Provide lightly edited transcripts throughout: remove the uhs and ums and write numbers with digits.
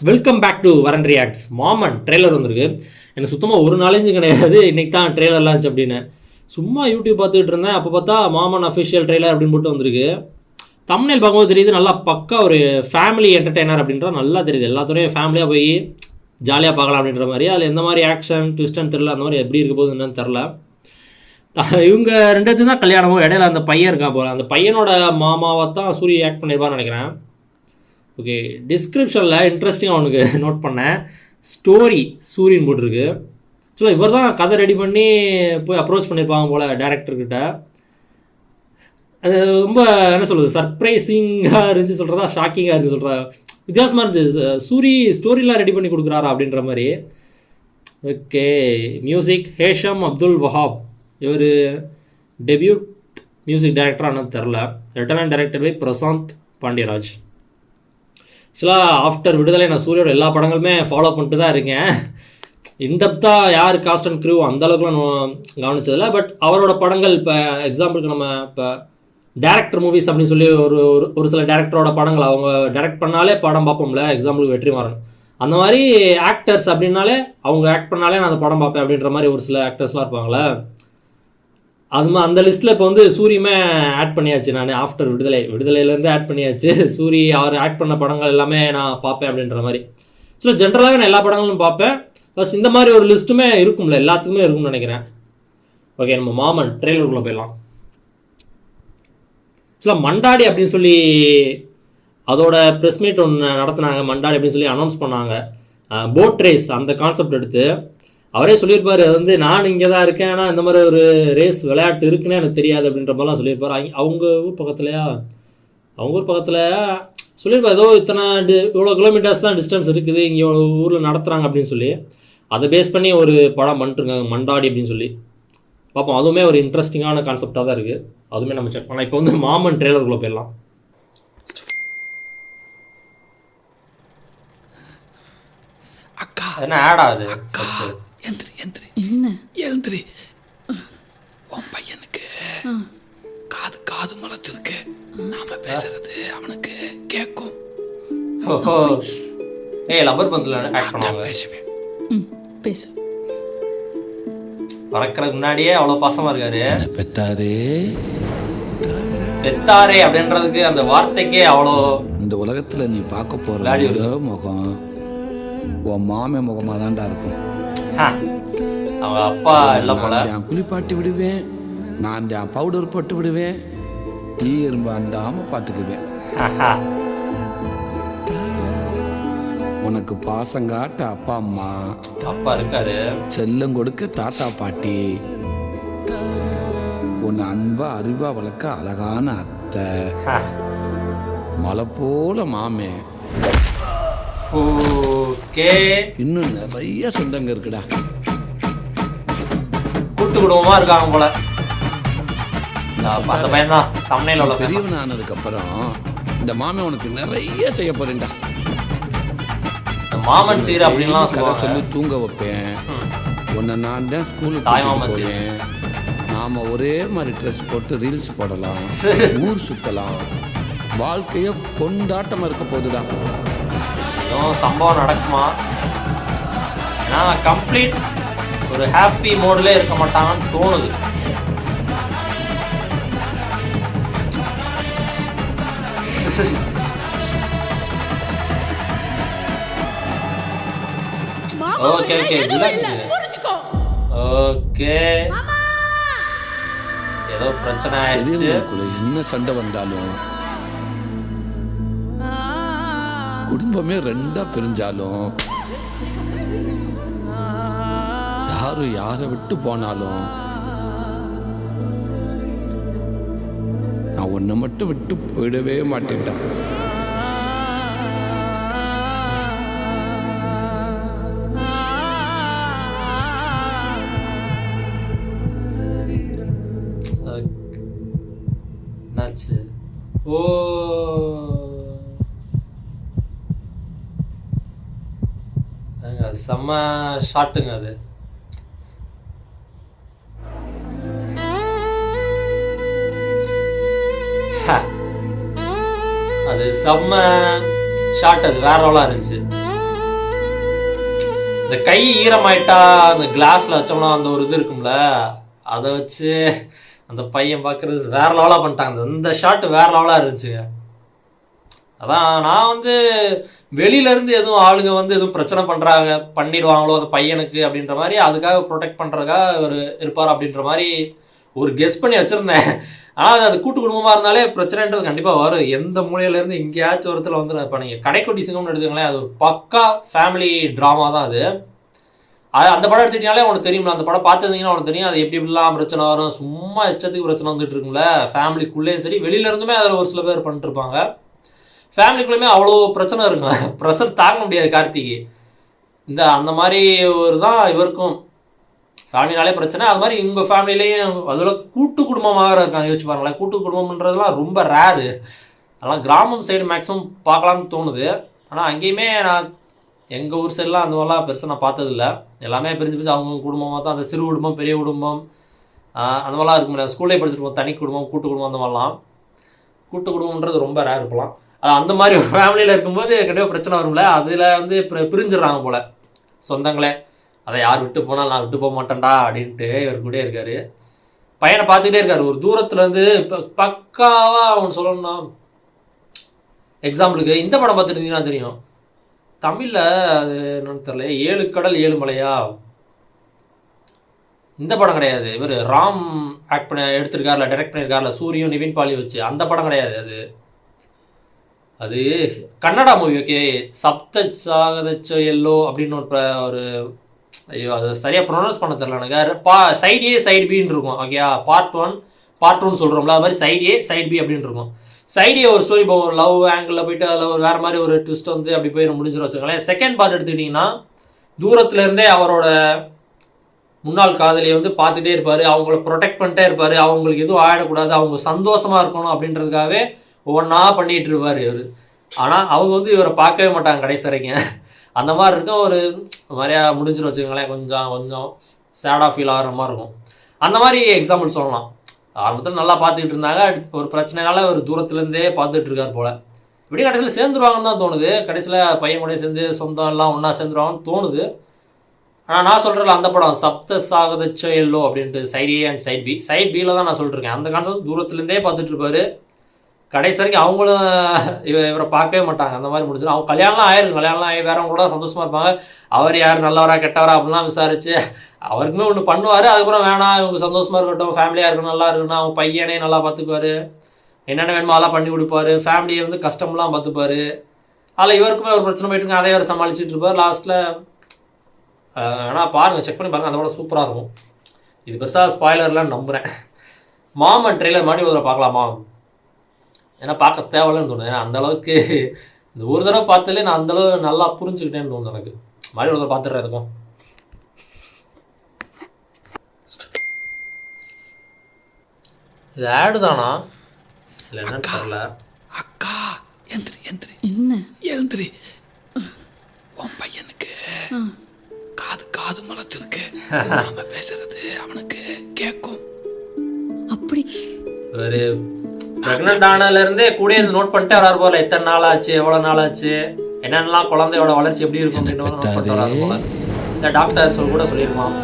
Welcome back to வரன் reacts. மாமன் trailer வந்திருக்கு. எனக்கு சுத்தமாக ஒரு நாலேஜும் கிடையாது. இன்னைக்கு தான் ட்ரெய்லர்லாம் இருந்துச்சு அப்படின்னு சும்மா யூடியூப் பார்த்துக்கிட்டு இருந்தேன். அப்போ பார்த்தா மாமன் அஃபிஷியல் ட்ரெய்லர் அப்படின்னு போட்டு வந்திருக்கு. தம்ப்நெயில் பார்க்கும்போது தெரியுது நல்லா பக்கா ஒரு ஃபேமிலி என்டர்டெய்னர் அப்படின்றது நல்லா தெரியுது. எல்லாத்துலேயும் ஃபேமிலியாக போய் ஜாலியாக பார்க்கலாம் அப்படின்ற மாதிரி. அதில் எந்த மாதிரி ஆக்ஷன் ட்விஸ்ட்னு தெரில, அந்த மாதிரி எப்படி இருக்க போகுது என்னன்னு தெரில. இவங்க ரெண்டு தான் கல்யாணமும் இடையில அந்த பையன் இருக்கா போல, அந்த பையனோட மாமாவை தான் சூரிய ஆக்ட் பண்ணியிருப்பான்னு நினைக்கிறேன். ஓகே, டிஸ்கிரிப்ஷனில் இன்ட்ரெஸ்டிங்காக அவனுக்கு நோட் பண்ணேன். ஸ்டோரி சூரியன் போட்டிருக்கு. ஸோ இவர் தான் கதை ரெடி பண்ணி போய் அப்ரோச் பண்ணியிருப்பாங்க போல் டேரக்டர்கிட்ட. அது ரொம்ப என்ன சொல்கிறது, சர்ப்ரைசிங்காக இருந்துச்சு சொல்கிறதா, ஷாக்கிங்காக இருந்துச்சு சொல்கிறா, வித்தியாசமாக இருந்துச்சு. ஸ்டோரிலாம் ரெடி பண்ணி கொடுக்குறாரா அப்படின்ற மாதிரி. Okay, music Hesham Abdul Wahab. இவர் டெபியூட் மியூசிக் டைரக்டரானு தெரில. Written and directed by Prashanth Pandiraj. ஆக்சுவலாக ஆஃப்டர் விடுதலை நான் சூரியோட எல்லா படங்களுமே ஃபாலோ பண்ணிட்டு தான் இருக்கேன். இன்டெப்த்தாக யார் காஸ்ட் அண்ட் க்ரூ அந்தளவுக்குலாம் நான் கவனிச்சதில்லை. பட் அவரோட படங்கள் இப்போ எக்ஸாம்பிளுக்கு நம்ம இப்போ டேரக்டர் மூவிஸ் அப்படின்னு சொல்லி ஒரு சில டேரக்டரோட படங்கள் அவங்க டைரக்ட் பண்ணாலே படம் பார்ப்போம்ல. எக்ஸாம்பிளுக்கு வெற்றிமாறன். அந்த மாதிரி ஆக்டர்ஸ் அப்படின்னாலே அவங்க ஆக்ட் பண்ணாலே நான் அந்த படம் பார்ப்பேன் அப்படின்ற மாதிரி ஒரு சில ஆக்டர்ஸ்லாம் இருப்பாங்களே. அந்த லிஸ்ட்டில் இப்போ வந்து சூரியுமே ஆட் பண்ணியாச்சு. நான் ஆஃப்டர் விடுதலையிலேருந்து ஆட் பண்ணியாச்சு. சூரி அவர் ஆக்ட் பண்ண படங்கள் எல்லாமே நான் பார்ப்பேன் அப்படின்ற மாதிரி. ஸோ ஜென்ரலாகவே நான் எல்லா படங்களும் பார்ப்பேன். ப்ளஸ் இந்த மாதிரி ஒரு லிஸ்ட்டுமே இருக்கும்ல, எல்லாத்துக்குமே இருக்கும்னு நினைக்கிறேன். ஓகே, நம்ம மாமன் ட்ரெய்லருக்குள்ளே போயிடலாம். ஸோ மண்டாடி அப்படின்னு சொல்லி அதோட ப்ரெஸ் மீட் ஒன்று நடத்தினாங்க. மண்டாடி அப்படின்னு சொல்லி அனௌன்ஸ் பண்ணாங்க. போட் ரேஸ் அந்த கான்செப்ட் எடுத்து அவரே சொல்லியிருப்பார். அது வந்து நான் இங்கே தான் இருக்கேன், ஆனால் இந்த மாதிரி ஒரு ரேஸ் விளையாட்டு இருக்குன்னு எனக்கு தெரியாது அப்படின்ற மாதிரிலாம் சொல்லியிருப்பார். அவங்க ஊர் பக்கத்தில் சொல்லியிருப்பார். ஏதோ இவ்வளோ கிலோமீட்டர்ஸ் தான் டிஸ்டன்ஸ் இருக்குது, இங்கே ஊரில் நடத்துகிறாங்க அப்படின்னு சொல்லி அதை பேஸ் பண்ணி ஒரு படம் பண்ணிட்டுருக்காங்க, மண்டாடி அப்படின்னு சொல்லி. பார்ப்போம். அதுவுமே ஒரு இன்ட்ரெஸ்டிங்கான கான்செப்டாக தான் இருக்குது. அதுவுமே நம்ம செக் பண்ணலாம். இப்போ வந்து மாமன் ட்ரெய்லருக்குள்ளே போயிடலாம். அக்கா என்ன ஆட் ஆகுது? எழுந்திரி. உன் பையனுக்கு காது முளைச்சிருக்கு. நாம பேசுறது அவனுக்கு கேட்கும். ஓஹோ, லப்பர் பந்தில் ஆக்ட் பண்ணுவாங்க. பேசுவேன். பேசு. பறக்கிறதுக்கு முன்னாடியே அவ்வளோ பாசமாக இருக்காரு. பெத்தாரே அப்படின்றதுக்கு அந்த வார்த்தைக்கே அவ்வளோ. இந்த உலகத்துல நீ பார்க்க போற முகம் உன் மாமே முகமாக தான்டா இருக்கும். அவங்க அப்பா இல்லை போல. நான் குளிப்பாட்டி விடுவேன், நான் பவுடர் போட்டு விடுவேன், தீ எறும்பு அண்டாம பார்த்துக்குவேன். உனக்கு பாசங்காட்ட அப்பா அம்மா அப்பா இருக்காரு, செல்லம் கொடுக்க தாத்தா பாட்டி, உன்னை அன்பா அறிவா வளர்க்க அழகான அத்தை, மலை போல மாமே. ஓகே, இன்னும் நிறைய சொந்தங்க இருக்குடா. கூட்டு குடும்பமா இருக்காங்க போல. அந்த பையன் தான் தம்ப்நெயில்ல உள்ள பெரியவன் ஆனதுக்கு அப்புறம் இந்த மாமன் உனக்கு நிறைய செய்ய போறேன்டா. மாமன் சீர் அப்படின்லாம் சொல்லி தூங்க வைப்பேன். உன்னை நான் தான் ஸ்கூலுக்கு போவேன். நாம ஒரே மாதிரி ட்ரெஸ் போட்டு ரீல்ஸ் போடலாம், ஊர் சுத்தலாம், வாழ்க்கைய கொண்டாட்டமா இருக்க போதுடா. சம்பவம் நடக்குமா? ஏன்னா கம்ப்ளீட் ஒரு ஹாப்பி மோட்ல இருக்க மாட்டாங்கன்னு தோணுது. ஓகே ஓகே ஓகே, ஏதோ பிரச்சனை ஆயிடுச்சு. என்ன சண்டை வந்தாலும், குடும்பமே ரெண்டா பிரிஞ்சாலும், யாரு யாரை விட்டு போனாலும், நான் உன்னை மட்டும் விட்டு போயிடவே மாட்டேன்டா. என்னாச்சு? ஓ, செம்ம ஷாட்டுங்க அது. அது செம்ம ஷாட், அது வேற லெவலாக இருந்துச்சு. இந்த கை ஈரமாயிட்டா அந்த கிளாஸ்ல வச்சோம்னா அந்த ஒரு இது இருக்கும்ல, அதை வச்சு அந்த பையன் பார்க்கறது வேற லெவலா பண்ணிட்டாங்க. இந்த ஷாட் வேற லெவலா இருந்துச்சுங்க. அதான் நான் வந்து வெளியில இருந்து எதுவும் ஆளுங்க வந்து எதுவும் பிரச்சனை பண்ணிடுவாங்களோ அந்த பையனுக்கு அப்படின்ற மாதிரி அதுக்காக ப்ரொடெக்ட் பண்றதுக்காக ஒரு இருப்பார் அப்படின்ற மாதிரி ஒரு கெஸ் பண்ணி வச்சிருந்தேன். ஆனால் அது கூட்டு குடும்பமாக இருந்தாலே பிரச்சனைன்றது கண்டிப்பாக வரும். எந்த மூலையிலேருந்து எங்கேயாச்சும் ஒருத்தில் வந்து இப்போ நீங்கள் கடைக்குட்டி சிங்கம்னு எடுத்துக்கங்களேன், அது ஒரு பக்கா ஃபேமிலி ட்ராமா தான் அது. அந்த படம் எடுத்துக்கிட்டாலே உனக்கு தெரியும்ல, அந்த படம் பார்த்துருந்தீங்கன்னா உனக்கு தெரியும் அது எப்படி இப்படிலாம் பிரச்சனை வரும். சும்மா இஷ்டத்துக்கு பிரச்சனை வந்துட்டு இருக்கும்ல, ஃபேமிலிக்குள்ளேயும் சரி வெளியிலேருந்துமே அதில் ஒரு சில பேர் பண்ணிட்டுருப்பாங்க. ஃபேமிலிக்குள்ளேயுமே அவ்வளோ பிரச்சனை இருக்குங்க, ப்ரெஷர் தாங்க முடியாது கார்த்திகை. அந்த மாதிரி ஒரு தான் இவருக்கும் ஃபேமிலினாலே பிரச்சனை. அது மாதிரி உங்கள் ஃபேமிலியிலையும் அதில் கூட்டு குடும்பமாக இருக்காங்க. யோசிச்சு பாருங்களேன், கூட்டு குடும்பம்ன்றதுலாம் ரொம்ப ரேரு. அதெல்லாம் கிராமம் சைடு மேக்ஸிமம் பார்க்கலான்னு தோணுது. ஆனால் அங்கேயுமே நான் எங்கள் ஊர் சைடெலாம் அந்த மாதிரிலாம் பெருசாக நான் பார்த்ததில்ல. எல்லாமே பிரிஞ்சு அவங்க குடும்பமாக தான், அந்த சிறு குடும்பம் பெரிய குடும்பம் அந்த மாதிரிலாம் இருக்க முடியாது. ஸ்கூல்லே படிச்சுட்டு தனி குடும்பம் கூட்டு குடும்பம் அந்த மாதிரிலாம். கூட்டு குடும்பம்ன்றது ரொம்ப ரேர் இருக்கலாம். அந்த மாதிரி ஒரு ஃபேமிலியில் இருக்கும்போது கண்டிப்பாக பிரச்சனை வரும்ல, அதில் வந்து பிரிஞ்சிடறாங்க போல் சொந்தங்களே. அதை யார் விட்டு போனால் நான் விட்டு போக மாட்டேன்டா அப்படின்ட்டு இவர் கூட இருக்காரு. பையனை பார்த்துக்கிட்டே இருக்காரு ஒரு தூரத்துல இருந்து. பக்காவா அவன் சொல்லணும்னா, எக்ஸாம்பிளுக்கு இந்த படம் பார்த்துட்டு இருந்தீங்கன்னா தெரியும், தமிழ்ல அது என்னன்னு தெரியல, 7 கடல் 7 மலையா, இந்த படம் கிடையாது. இவர் ராம் ஆக்ட் பண்ண எடுத்திருக்காருல, டைரக்ட் பண்ணியிருக்காருல, சூரியும் நிவின் பாலியும் வச்சு, அந்த படம் கிடையாது. அது கன்னடா மூவி. ஓகே, சப்த சாகதச்சோ எல்லோ அப்படின்னு ஒரு ஐயோ அது சரியாக ப்ரொனவுன்ஸ் பண்ண தெரியல எனக்கு. சைட் ஏ சைட் பின்னு இருக்கும். ஓகே, பார்ட் 1 பார்ட் 2 சொல்கிறோம்ல, அது மாதிரி சைட் ஏ சைட் பி அப்படின்னு இருக்கும். சைட் ஏ ஒரு ஸ்டோரி போகும், லவ் ஆங்கிளில் போயிட்டு அதில் ஒரு வேறு மாதிரி ஒரு ட்விஸ்ட் வந்து அப்படி போய் முடிஞ்சிடும் வச்சுக்கோங்களேன். செகண்ட் பார்ட் எடுத்துக்கிட்டிங்கன்னா தூரத்துலேருந்தே அவரோட முன்னாள் காதலியை வந்து பார்த்துட்டே இருப்பார், அவங்கள ப்ரொடெக்ட் பண்ணிட்டே இருப்பார், அவங்களுக்கு எதுவும் ஆகிடக்கூடாது, அவங்க சந்தோஷமாக இருக்கணும் அப்படின்றதுக்காகவே ஒவ்வொன்றா பண்ணிகிட்டு இருப்பார் இவர். ஆனால் அவங்க வந்து இவரை பார்க்கவே மாட்டாங்க கடைசி வரைக்கும். அந்த மாதிரி இருக்கும். ஒரு மாதிரியா முடிஞ்சிடும் வச்சுக்கோங்களேன். கொஞ்சம் சேடாக ஃபீல் ஆகிற மாதிரி இருக்கும். அந்த மாதிரி எக்ஸாம்பிள் சொல்லலாம். ஆரம்பத்தில் நல்லா பார்த்துக்கிட்டு இருந்தாங்க, ஒரு பிரச்சனைனால ஒரு தூரத்துலேருந்தே பார்த்துட்டு இருக்கார் போல். இப்படி கடைசியில் சேர்ந்துருவாங்கன்னு தான் தோணுது. கடைசியில் பையன் கூட சேர்ந்து சொந்தம் எல்லாம் ஒன்றா சேர்ந்துருவாங்கன்னு தோணுது. ஆனால் நான் சொல்கிறல அந்த படம் சப்த சாகதச்சோ எல்லோ அப்படின்ட்டு side A and side B. Side பியில் தான் நான் சொல்லிட்டுருக்கேன். அந்த காலத்தில் தூரத்துலேருந்தே பார்த்துட்டு இருப்பார். கடைசி வரைக்கும் அவங்களும் இவரை பார்க்கவே மாட்டாங்க. அந்த மாதிரி முடிச்சிடும். அவங்க கல்யாணம்லாம் ஆகி வேறவங்க கூட சந்தோஷமாக இருப்பாங்க. அவர் யார் நல்லவரா கெட்டவரா அப்படிலாம் விசாரிச்சு அவருக்குமே ஒன்று பண்ணுவார். அதுக்கப்புறம் வேணாம் இவங்க சந்தோஷமாக இருக்கட்டும், ஃபேமிலியாக இருக்கணும், நல்லா இருக்கணும், அவங்க பையனே நல்லா பார்த்துக்குவார், என்னென்ன வேணுமோ அதெல்லாம் பண்ணி கொடுப்பாரு, ஃபேமிலியை வந்து கஷ்டம்லாம் பார்த்துப்பாரு. அதில் இவருக்குமே ஒரு பிரச்சனை போயிட்டு அதே வேறு சமாளிச்சுட்டு இருப்பார் லாஸ்ட்டில். ஆனால் பாருங்கள், செக் பண்ணி பாருங்கள், அந்த படம் சூப்பராக இருக்கும். இது பெருசாக ஸ்பாய்லர்லாம் நம்புகிறேன். மாமன் ட்ரெய்லர் மாதிரி ஒரு பார்க்கலாமா? ஏன்னா பார்க்க தேவையில்லன்னு தோணுது. ஏன்னா அந்தளவுக்கு இந்த ஒரு தடவை பார்த்தாலே நான் அந்தளவு நல்லா புரிஞ்சுக்கிட்டேன்னு தோணுது எனக்கு. மாதிரி ஒரு தடவை பார்த்துட்றேன் இருக்கும். இது ஆடு தானா இல்லை என்னன்னு தெரியல. அக்கா எந்திரி எந்திரி என்ன எழுந்திரி. உன் பையனுக்கு காது முளைச்சிருக்கு. நாம பேசுறது அவனுக்கு கேட்கும். அப்படி ஒரு பிரெக்னென்ட் ஆனதுலேருந்தே கூட இருந்து நோட் பண்ணிட்டு வராது போல. எத்தனை நாள் ஆச்சு, எவ்வளோ நாள் ஆச்சு, என்னென்னலாம் குழந்தையோட வளர்ச்சி எப்படி இருக்கும் அப்படின்னு நோட் பண்ணிட்டு வராது போல. இந்த டாக்டர் கூட சொல்லியிருப்பான்,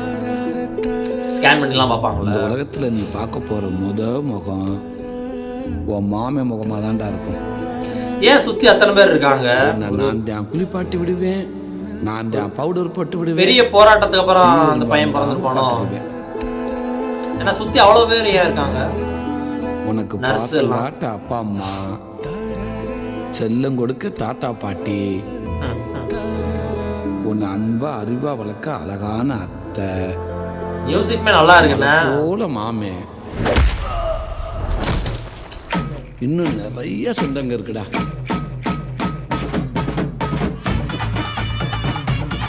ஸ்கேன் பண்ணிலாம் பார்ப்பாங்களே. இந்த உலகத்தில் நீ பார்க்க போகிற முகம் உன் மாமே முகமாக தான்டா இருக்கும். ஏன் சுற்றி அத்தனை பேர் இருக்காங்க? நான் தான் குளிப்பாட்டி விடுவேன், நான் தான் பவுடர் போட்டு விடுவேன். பெரிய போராட்டத்துக்கு அப்புறம் அந்த பையன் பிறந்திருப்பானோ? ஏன்னா சுற்றி அவ்வளோ பேர் ஏன் இருக்காங்க? உனக்கு பாசலாட்ட அப்பா அம்மா, செல்லம் கொடுக்க தாத்தா பாட்டி, உன்னை அன்பா அறிவா வளர்க்க அழகான அத்தை, மியூசிக்மே நல்லா இருக்குண்ணே போல மாமே, இன்னும் நிறைய சொந்தங்க இருக்குடா.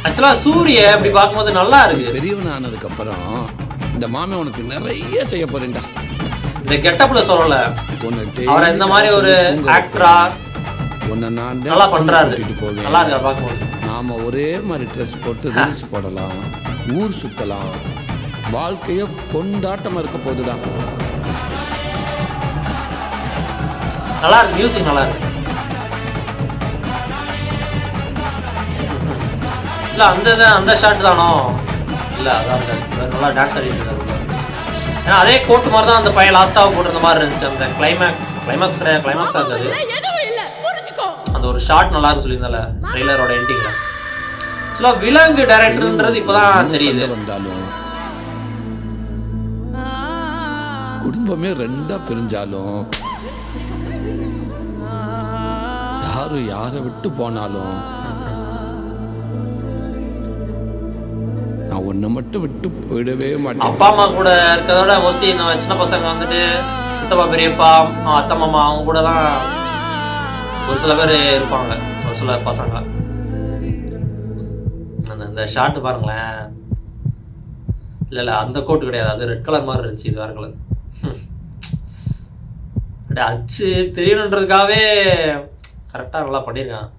ஆக்சுவலா சூரிய அப்படி பார்க்கும்போது நல்லா இருக்கு. பெரியவன் ஆனதுக்கு அப்புறம் இந்த மாமே உனக்கு நிறைய செய்ய போறேன்டா. இந்த கெட்டப்ல சொல்லல, அவர் இந்த மாதிரி ஒரு ஆக்டரா உன்னை நான் நல்லா பண்றாரு, நல்லா இருக்கு பார்க்கும்போது. நாம ஒரே மாதிரி ட்ரெஸ் போட்டு ரீல்ஸ் போடலாம், ஊர் சுத்தலாம், வாழ்க்கைய கொண்டாட்டமா இருக்க போதுடா. நல்லா இருக்கு, மியூசிக் நல்லா இருக்கு. ஆக்சுவலாக அந்த ஷாட் தானோ இல்லை அதான் இருக்காது நல்லா டான்ஸ் ஆடிட்டு இருக்காரு ஏன்னா அதே கோட்டு மாதிரி தான் அந்த பையன் லாஸ்ட்டாக போட்டிருந்த மாதிரி இருந்துச்சு அந்த கிளைமேக்ஸ் கிடையாது கிளைமேக்ஸாக இருக்காது அந்த ஒரு ஷாட் நல்லா இருக்கு சொல்லியிருந்தால ட்ரெய்லரோட எண்டிங்கில் ஆக்சுவலாக விலங்கு டைரக்டர்ன்றது இப்போதான் தெரியுது. வந்தாலும் குடும்பமே ரெண்டா பிரிஞ்சாலும் யாரை விட்டு போனாலும் நான் உன்னை மட்டும் விட்டு போயிடவே மாட்டேன். அப்பா அம்மா கூட இருக்கிறதோட மோஸ்ட்லி இந்த சின்ன பசங்க வந்துட்டு சித்தப்பா பெரியப்பா அத்தை மாமா அவங்க கூட தான் ஒரு சில பேர் இருப்பாங்க ஒரு சில பசங்க. அந்த ஷார்ட் பாருங்களேன் இல்லை அந்த கோட்டு கிடையாது அது ரெட் கலர் மாதிரி இருந்துச்சு இது வேறு கலர் அப்படியே அச்சு தெரியணுன்றதுக்காகவே கரெக்டாக நல்லா பண்ணியிருக்கான்.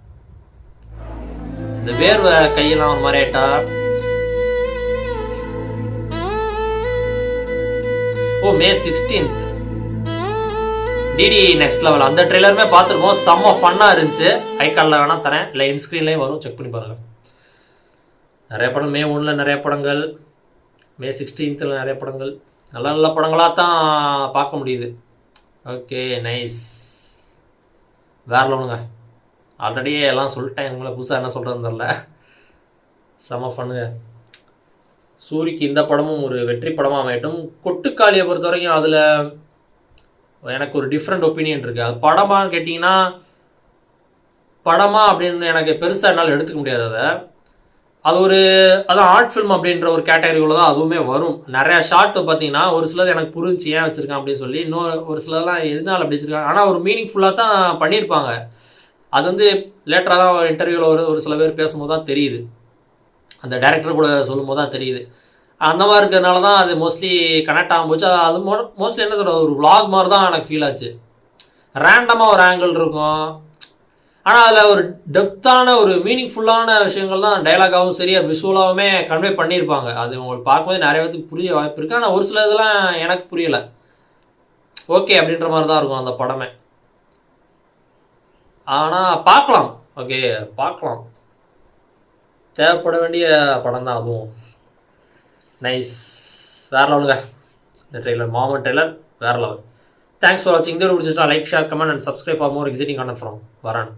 இந்த வேர்வை கையெல்லாம் ஒரு மாதிரி ஆயிட்டா மே 16th டிடி நெக்ஸ்ட் லெவல் அந்த ட்ரெய்லருமே பார்த்துருக்கோம். செம்ம ஃபன்னாக இருந்துச்சு. ஹை காலில் வேணால் தரேன் இல்லை இன்ஸ்க்ரீன்லேயும் வரும் செக் பண்ணி பாருங்கள். நிறைய படம் மே 1 நிறைய படங்கள் மே 16th நிறைய படங்கள் நல்ல நல்ல படங்களாக தான் பார்க்க முடியுது. ஓகே நைஸ் வேற லெவலுங்க. ஆல்ரெடியே எல்லாம் சொல்லிட்டேன் உங்களை புதுசாக என்ன சொல்கிறதுன்னு தெரில. செம்ம ஃபண்ணுங்க. சூரிக்கு இந்த படமும் ஒரு வெற்றி படமாக அமையட்டும். கொட்டுக்காளியை பொறுத்த வரைக்கும் அதில் எனக்கு ஒரு டிஃப்ரெண்ட் ஒப்பீனியன் இருக்குது. அது படமான்னு கேட்டிங்கன்னா படமா அப்படின்னு எனக்கு பெருசாக என்னால் எடுத்துக்க முடியாது. அது அதான் ஆர்ட் ஃபில்ம் அப்படின்ற ஒரு கேட்டகரிக்குள்ள தான் அதுவுமே வரும். நிறையா ஷார்ட்டு பார்த்தீங்கன்னா ஒரு சிலது எனக்கு புரிஞ்சு ஏன் வச்சுருக்கேன் அப்படின்னு சொல்லி இன்னும் ஒரு சிலதெல்லாம் எதனால் அப்படி வச்சுருக்காங்க. ஆனால் ஒரு மீனிங்ஃபுல்லாக தான் பண்ணியிருப்பாங்க. அது லேட்டராக தான் இன்டர்வியூவில் ஒரு சில பேர் பேசும்போது தான் தெரியுது. அந்த டைரக்டர் கூட சொல்லும்போது தான் தெரியுது. அந்த மாதிரி இருக்கிறதுனால தான் அது மோஸ்ட்லி கனெக்ட் ஆகும் போச்சு. அது மோஸ்ட்லி என்ன சொல்கிறது ஒரு vlog மாதிரி தான் எனக்கு ஃபீல் ஆச்சு. ரேண்டமாக ஒரு ஆங்கிள் இருக்கும் ஆனால் அதில் ஒரு டெப்த்தான ஒரு மீனிங்ஃபுல்லான விஷயங்கள் தான் டைலாகாகவும் சரியாக விஷுவலாகவுமே கன்வே பண்ணியிருப்பாங்க. அது உங்களுக்கு பார்க்கும்போது நிறைய பேருக்கு புரிய வாய்ப்பு இருக்குது. ஆனால் ஒரு சில இதெல்லாம் எனக்கு புரியலை. ஓகே அப்படின்ற மாதிரி தான் இருக்கும் அந்த படமே. ஆனால் பார்க்கலாம். ஓகே பார்க்கலாம். தேவைப்பட வேண்டிய படம் தான் அதுவும். நைஸ் வேறு லெவலுங்க இந்த ட்ரெய்லர். மாமன் ட்ரெய்லர் வேறு லெவல். தேங்க்ஸ் ஃபார் வாட்சிங். இந்த ஒரு பிடிச்சிட்டா like share comment and subscribe for more exciting content from வரான்.